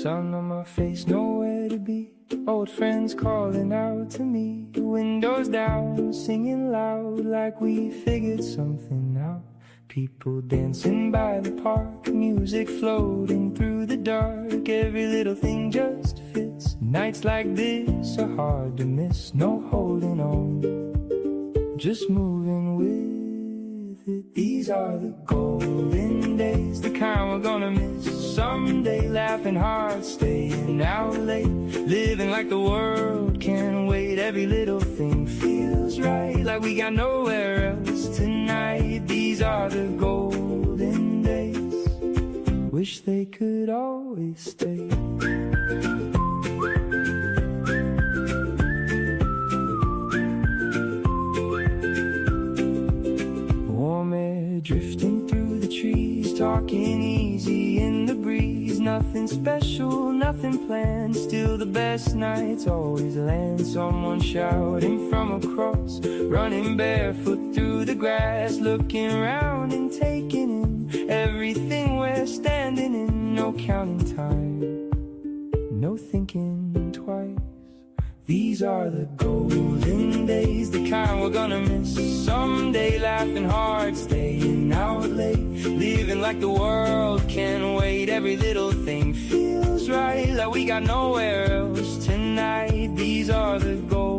sun on my face, nowhere to be. Old friends calling out to me. Windows down, singing loud like we figured something out. People dancing by the park, music floating through the dark. Every little thing just fits. Nights like this are hard to miss. No holding on, just moving with it. These are the golden days, the kind we're gonna miss someday. Laughing hard, staying out late, living like the world can't wait. Every little thing feels right, like we got nowhere else tonight. These are the golden days, wish they could always stay. Warm air drifting through the trees, talking easy in the breeze. Nothing special, nothing planned, still the best nights always land. Someone shouting from across, running barefoot through the grass, looking around and taking in everything we're standing in. No counting time, no thinking twice. These are the golden days, the kind we're gonna miss someday. Laughing hard, staying out late, living like the world can't wait. Every little thing feels right, like we got nowhere else tonight. These are the golden